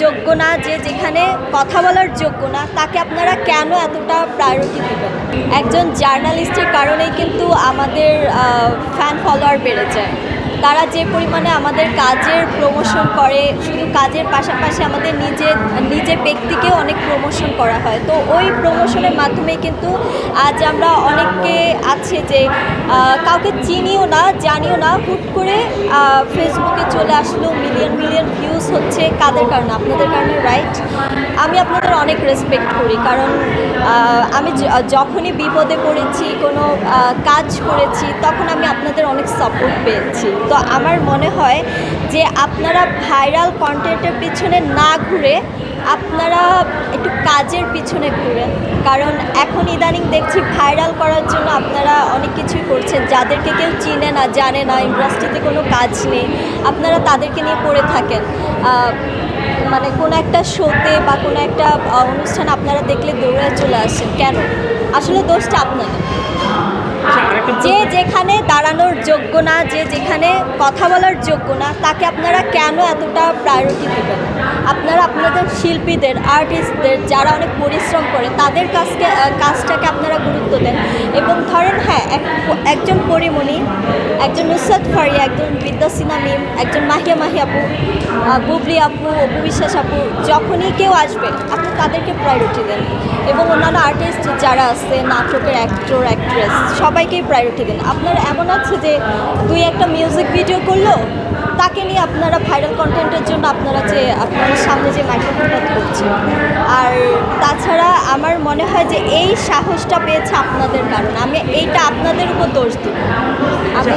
যোগ্য না, যে যেখানে কথা বলার যোগ্য না, তাকে আপনারা কেন এতটা প্রায়োরিটি দেবেন? একজন জার্নালিস্টের কারণেই কিন্তু আমাদের ফ্যান ফলোয়ার বেড়ে যায়। তারা যে পরিমাণে আমাদের কাজের প্রমোশন করে, শুধু কাজের পাশাপাশি আমাদের নিজের ব্যক্তিকেও অনেক প্রমোশন করা হয়। তো ওই প্রমোশনের মাধ্যমে কিন্তু আজ আমরা অনেকে আছে যে কাউকে চিনিও না, জানিও না, হুট করে ফেসবুকে চলে আসলো, মিলিয়ন মিলিয়ন ভিউজ হচ্ছে। কাদের কারণে? আপনাদের কারণে, রাইট? আমি আপনাদের অনেক রেসপেক্ট করি, কারণ আমি যখনই বিপদে পড়েছি, কোনো কাজ করেছি, তখন আমি আপনাদের অনেক সাপোর্ট পেয়েছি। তো আমার মনে হয় যে আপনারা ভাইরাল কন্টেন্টের পিছনে না ঘুরে আপনারা একটু কাজের পিছনে ঘুরেন, কারণ এখন ইদানিং দেখছি ভাইরাল করার জন্য আপনারা অনেক কিছুই করছেন। যাদেরকে কেউ চিনে না, জানে না, ইন্ডাস্ট্রিতে কোনো কাজ নেই, আপনারা তাদেরকে নিয়ে পড়ে থাকেন। মানে কোনো একটা শোতে বা কোনো একটা অনুষ্ঠান আপনারা দেখলে দৌড়ে চলে আসেন কেন? আসলে দোষটা আপনাদের। যে যেখানে দাঁড়ানোর যোগ্য না, যে যেখানে কথা বলার যোগ্য না, তাকে আপনারা কেন এতটা প্রায়োরিটি দেবেন? আপনারা আপনাদের শিল্পীদের, আর্টিস্টদের, যারা অনেক পরিশ্রম করে, তাদের কাজটাকে আপনারা গুরুত্ব দেন। এবং ধরেন, হ্যাঁ, একজন পরিমণি, একজন নুসরাত ফারিয়া, একজন বিদ্যাসিনা মিম, একজন মাহিয়া আপু, বুবলি আপু, অপু বিশ্বাস আপু, যখনই কেউ আসবে আপনি তাদেরকে প্রায়োরিটি দেন। এবং অন্যান্য আর্টিস্ট যারা আছে, নাটকের অ্যাক্টর, অ্যাক্ট্রেস, সবাইকেই প্রায়োরিটি দেন। আপনার এমন আছে যে দুই একটা মিউজিক ভিডিও করলো, তাকে নিয়ে আপনারা ভাইরাল কন্টেন্টের জন্য আপনারা আপনাদের সামনে যে মাইক্রোফোনটা ধরছেন। আর তাছাড়া আমার মনে হয় যে এই সাহসটা পেয়েছে আপনাদের কারণে। আমি এইটা আপনাদের উপর দোষ দিই। আমি